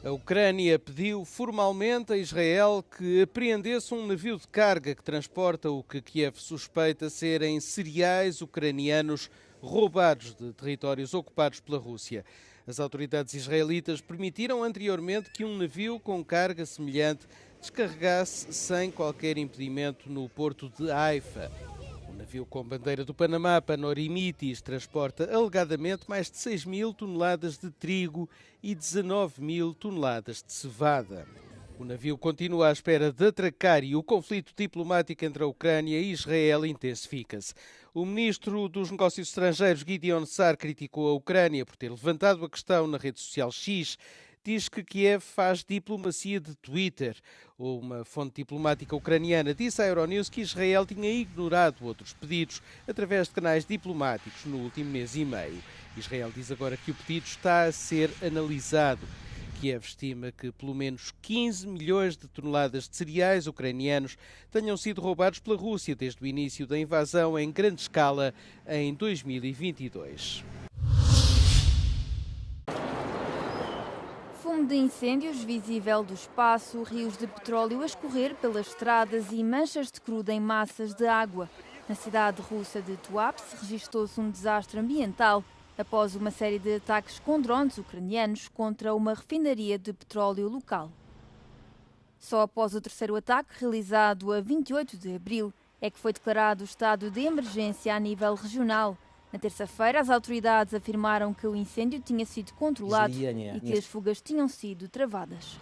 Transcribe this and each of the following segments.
A Ucrânia pediu formalmente a Israel que apreendesse um navio de carga que transporta o que Kiev suspeita serem cereais ucranianos roubados de territórios ocupados pela Rússia. As autoridades israelitas permitiram anteriormente que um navio com carga semelhante descarregasse sem qualquer impedimento no porto de Haifa. O navio com bandeira do Panamá, Panorimitis, transporta alegadamente mais de 6 mil toneladas de trigo e 19 mil toneladas de cevada. O navio continua à espera de atracar e o conflito diplomático entre a Ucrânia e Israel intensifica-se. O ministro dos Negócios Estrangeiros, Gideon Sa'ar, criticou a Ucrânia por ter levantado a questão na rede social X. Diz que Kiev faz diplomacia de Twitter. Uma fonte diplomática ucraniana disse à Euronews que Israel tinha ignorado outros pedidos através de canais diplomáticos no último mês e meio. Israel diz agora que o pedido está a ser analisado. Kiev estima que pelo menos 15 milhões de toneladas de cereais ucranianos tenham sido roubados pela Rússia desde o início da invasão em grande escala em 2022. Fumo de incêndios visível do espaço, rios de petróleo a escorrer pelas estradas e manchas de crudo em massas de água. Na cidade russa de Tuapse registrou-se um desastre ambiental após uma série de ataques com drones ucranianos contra uma refinaria de petróleo local. Só após o terceiro ataque, realizado a 28 de abril, é que foi declarado o estado de emergência a nível regional. Na terça-feira, as autoridades afirmaram que o incêndio tinha sido controlado e que as fugas tinham sido travadas.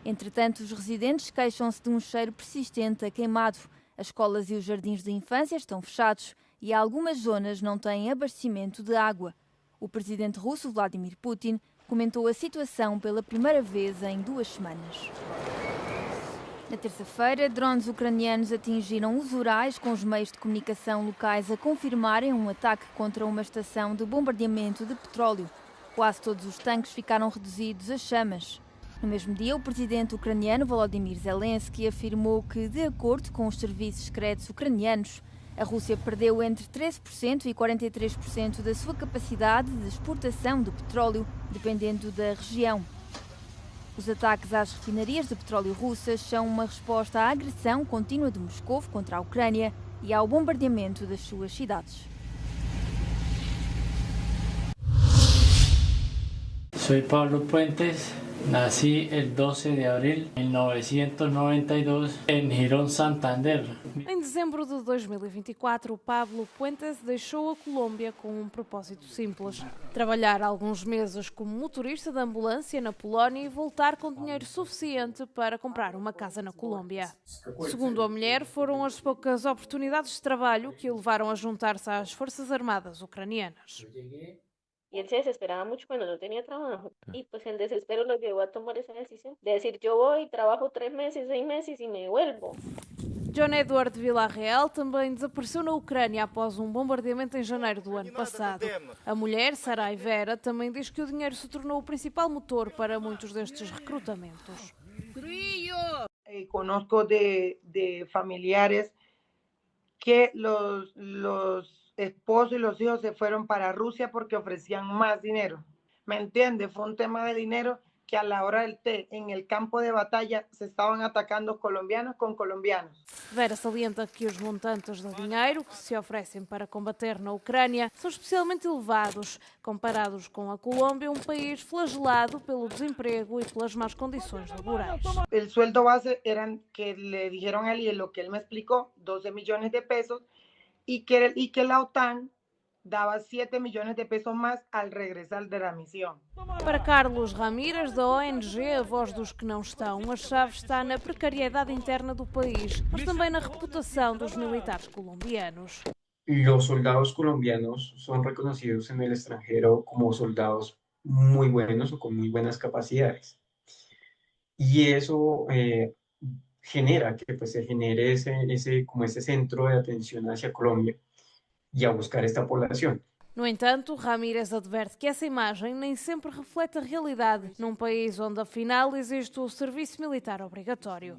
Entretanto, os residentes queixam-se de um cheiro persistente a queimado. As escolas e os jardins de infância estão fechados e algumas zonas não têm abastecimento de água. O presidente russo, Vladimir Putin, comentou a situação pela primeira vez em 2 semanas. Na terça-feira, drones ucranianos atingiram os Urais, com os meios de comunicação locais a confirmarem um ataque contra uma estação de bombardeamento de petróleo. Quase todos os tanques ficaram reduzidos a chamas. No mesmo dia, o presidente ucraniano Volodymyr Zelensky afirmou que, de acordo com os serviços secretos ucranianos, a Rússia perdeu entre 13% e 43% da sua capacidade de exportação de petróleo, dependendo da região. Os ataques às refinarias de petróleo russas são uma resposta à agressão contínua de Moscou contra a Ucrânia e ao bombardeamento das suas cidades. Soy Pablo Puentes. Nací el 12 de abril de 1992 en Girón, Santander. Em dezembro de 2024, Pablo Puentes deixou a Colômbia com um propósito simples: trabalhar alguns meses como motorista de ambulância na Polónia e voltar com dinheiro suficiente para comprar uma casa na Colômbia. Segundo a mulher, foram as poucas oportunidades de trabalho que o levaram a juntar-se às Forças Armadas ucranianas. Y él se desesperaba mucho cuando no tenía trabajo. Y pues el desespero lo llevó a tomar esa decisión de decir, yo voy, trabajo 3 meses, 6 meses y me vuelvo. John Edward Villarreal também desapareceu na Ucrânia após um bombardeamento em janeiro do ano passado. A mulher, Sarai Vera, também diz que o dinheiro se tornou o principal motor para muitos destes recrutamentos. Conozco de familiares que los esposos y los hijos se fueron para Rusia porque ofrecían más dinero. ¿Me entiendes? Fue un tema de dinero que a la hora del té, en el campo de batalla, se estaban atacando colombianos con colombianos. Vera salienta que os montantes de dinheiro que se oferecem para combater na Ucrânia são especialmente elevados, comparados com a Colômbia, um país flagelado pelo desemprego e pelas más condições laborais. El sueldo base eran que le dijeron a él, lo que él me explicó, 12 millones de pesos, y que la OTAN daba 7 millones de pesos más al regresar de la misión. Para Carlos Ramírez, da ONG A Voz dos que Não Estão, a chave está na precariedade interna do país, mas também na reputação dos militares colombianos. Los soldados colombianos son reconocidos en el extranjero como soldados muy buenos o con muy buenas capacidades. Y eso genera que pues, se genere ese centro de atención hacia Colombia y a buscar esta población. No entanto, Ramírez adverte que essa imagem nem sempre reflete a realidade num país onde, afinal, existe o serviço militar obrigatório.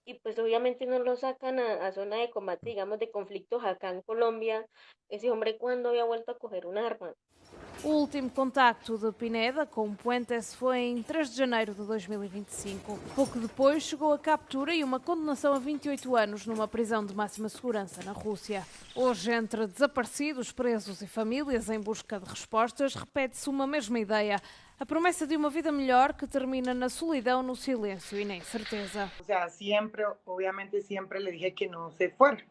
Y pues obviamente no lo sacan a zona de combate, digamos, de conflictos acá en Colombia. Ese hombre, ¿cuándo había vuelto a coger un arma? O último contacto de Pineda com Puentes foi em 3 de janeiro de 2025. Pouco depois chegou a captura e uma condenação a 28 anos numa prisão de máxima segurança na Rússia. Hoje, entre desaparecidos, presos e famílias em busca de respostas, repete-se uma mesma ideia. A promessa de uma vida melhor que termina na solidão, no silêncio e na incerteza. O sea, siempre, obviamente siempre le dije que no se fuera.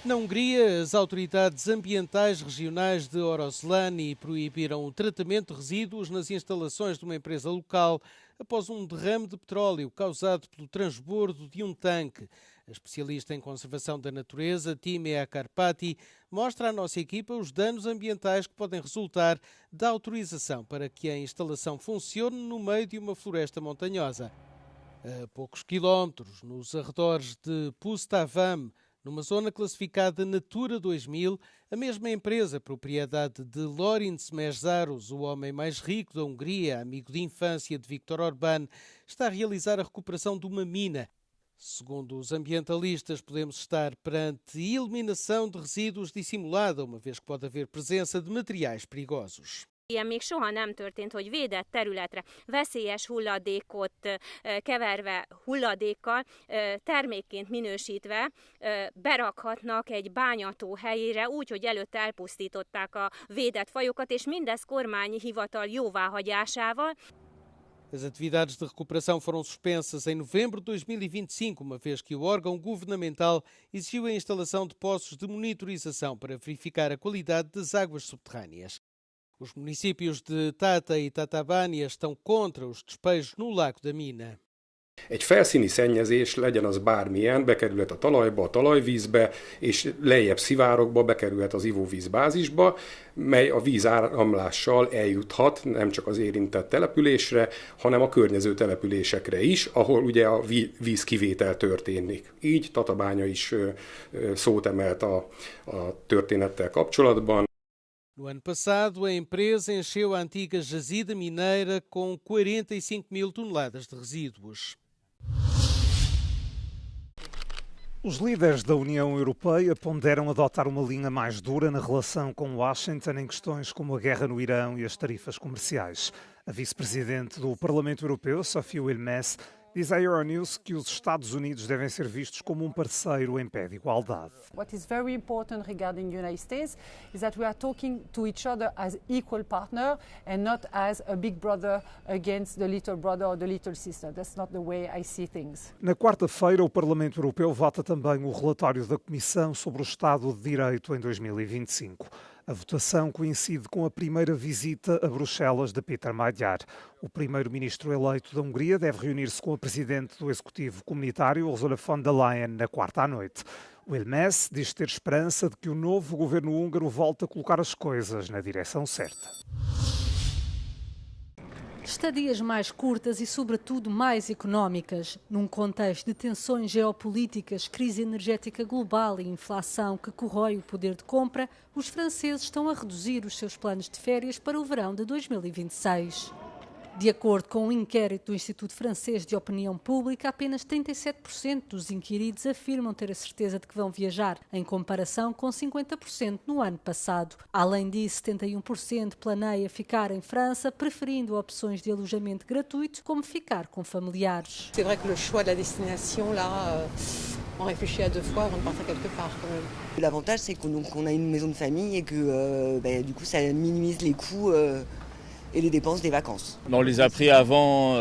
Na Hungria, as autoridades ambientais regionais de Oroszlani proibiram o tratamento de resíduos nas instalações de uma empresa local após um derrame de petróleo causado pelo transbordo de um tanque. A especialista em conservação da natureza, Timea Karpati, mostra à nossa equipa os danos ambientais que podem resultar da autorização para que a instalação funcione no meio de uma floresta montanhosa. A poucos quilómetros, nos arredores de Pustavam, numa zona classificada Natura 2000, a mesma empresa, propriedade de Lőrinc Mészáros, o homem mais rico da Hungria, amigo de infância de Viktor Orbán, está a realizar a recuperação de uma mina. Segundo os ambientalistas, podemos estar perante eliminação de resíduos dissimulada, uma vez que pode haver presença de materiais perigosos. Ilyen még soha nem történt, hogy védett területre veszélyes hulladékot keverve hulladékkal, termékként minősítve berakhatnak egy bányató helyére úgy, hogy előtte elpusztították a védett fajokat, és mindez kormányi hivatal jóváhagyásával. As atividades de recuperação foram suspensas em novembro de 2025, uma vez que o órgão governamental exigiu a instalação de poços de monitorização para verificar a qualidade das águas subterrâneas. Os municípios de Tata e Tatabánia estão contra os despejos no lago da mina. Egy felszíni szennyezés, legyen az bármilyen, bekerülhet a talajba, a talajvízbe, és lejjebb szivárogba, bekerülhet az ivóvízbázisba, mely a vízáramlással eljuthat nem csak az érintett településre, hanem a környező településekre is, ahol ugye a vízkivétel történik. Így Tatabánya is szót emelt a történettel kapcsolatban. No ano passado, a empresa encheu a antiga jazida mineira com 45.000 toneladas de resíduos. Os líderes da União Europeia ponderam adotar uma linha mais dura na relação com Washington em questões como a guerra no Irão e as tarifas comerciais. A vice-presidente do Parlamento Europeu, Sophie Wilmès, diz à Euronews que os Estados Unidos devem ser vistos como parceiro em pé de igualdade. What is very important regarding the United States is that we are talking to each other as equal partner and not as a big brother against the little brother or the little sister. That's not the way I see things. Na quarta-feira, o Parlamento Europeu vota também o relatório da Comissão sobre o Estado de Direito em 2025. A votação coincide com a primeira visita a Bruxelas de Péter Magyar. O primeiro-ministro eleito da Hungria deve reunir-se com a presidente do Executivo Comunitário, Ursula von der Leyen, na quarta à noite. Wilmès diz ter esperança de que o novo governo húngaro volte a colocar as coisas na direção certa. Estadias mais curtas e, sobretudo, mais económicas. Num contexto de tensões geopolíticas, crise energética global e inflação que corrói o poder de compra, os franceses estão a reduzir os seus planos de férias para o verão de 2026. De acordo com um inquérito do Instituto Francês de Opinião Pública, apenas 37% dos inquiridos afirmam ter a certeza de que vão viajar, em comparação com 50% no ano passado. Além disso, 71% planeia ficar em França, preferindo opções de alojamento gratuito, como ficar com familiares. C'est vrai que le choix de la destination, là, on réfléchit à deux fois avant de partir quelque part, quand même. L'avantage, c'est qu'on a une maison de famille et que du coup, ça minimise les coûts et les dépenses des vacances. On les a pris avant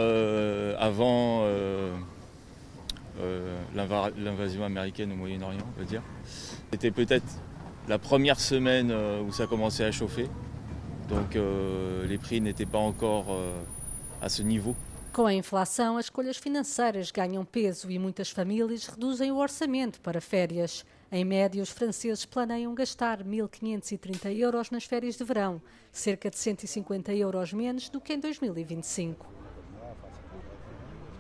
l'invasion américaine au Moyen-Orient, on va dire. C'était peut-être la première semaine où ça commençait à chauffer, donc les prix n'étaient pas encore à ce niveau. Com a inflação, as escolhas financeiras ganham peso e muitas famílias reduzem o orçamento para férias. Em média, os franceses planeiam gastar 1.530 euros nas férias de verão, cerca de 150 euros menos do que em 2025.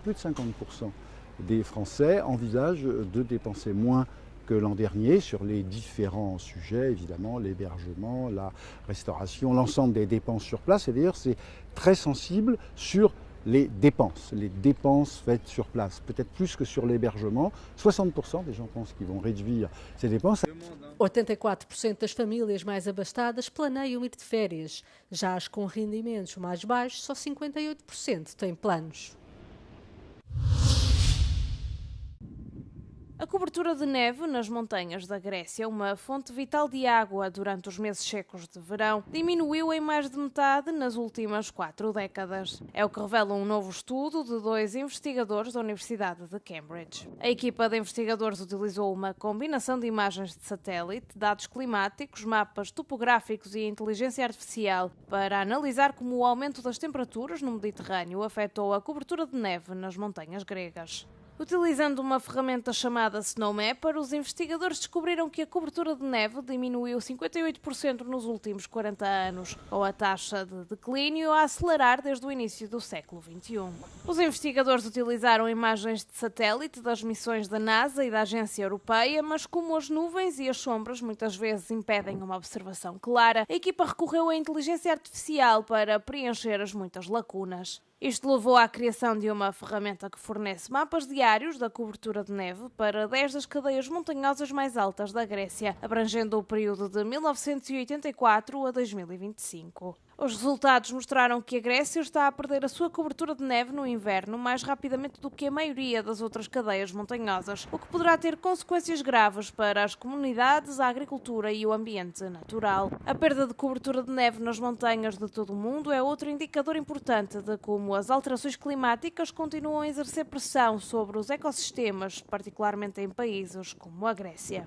Plus de 50% des Français envisagent de dépenser moins que l'an dernier sur les différents sujets, évidemment l'hébergement, la restauration, l'ensemble des dépenses sur place. Et d'ailleurs, c'est très sensible sur les dépenses faites sur place, peut-être plus que sur l'hébergement. 60% des gens pensent qu'ils vont réduire ces dépenses. 84% das famílias mais abastadas planeiam ir de férias. Já as com rendimentos mais baixos, só 58% têm planos. A cobertura de neve nas montanhas da Grécia, uma fonte vital de água durante os meses secos de verão, diminuiu em mais de metade nas últimas 4 décadas. É o que revela um novo estudo de 2 investigadores da Universidade de Cambridge. A equipa de investigadores utilizou uma combinação de imagens de satélite, dados climáticos, mapas topográficos e inteligência artificial para analisar como o aumento das temperaturas no Mediterrâneo afetou a cobertura de neve nas montanhas gregas. Utilizando uma ferramenta chamada SnowMapper, os investigadores descobriram que a cobertura de neve diminuiu 58% nos últimos 40 anos, com a taxa de declínio a acelerar desde o início do século XXI. Os investigadores utilizaram imagens de satélite das missões da NASA e da Agência Europeia, mas como as nuvens e as sombras muitas vezes impedem uma observação clara, a equipa recorreu à inteligência artificial para preencher as muitas lacunas. Isto levou à criação de uma ferramenta que fornece mapas diários da cobertura de neve para 10 das cadeias montanhosas mais altas da Grécia, abrangendo o período de 1984 a 2025. Os resultados mostraram que a Grécia está a perder a sua cobertura de neve no inverno mais rapidamente do que a maioria das outras cadeias montanhosas, o que poderá ter consequências graves para as comunidades, a agricultura e o ambiente natural. A perda de cobertura de neve nas montanhas de todo o mundo é outro indicador importante de como as alterações climáticas continuam a exercer pressão sobre os ecossistemas, particularmente em países como a Grécia.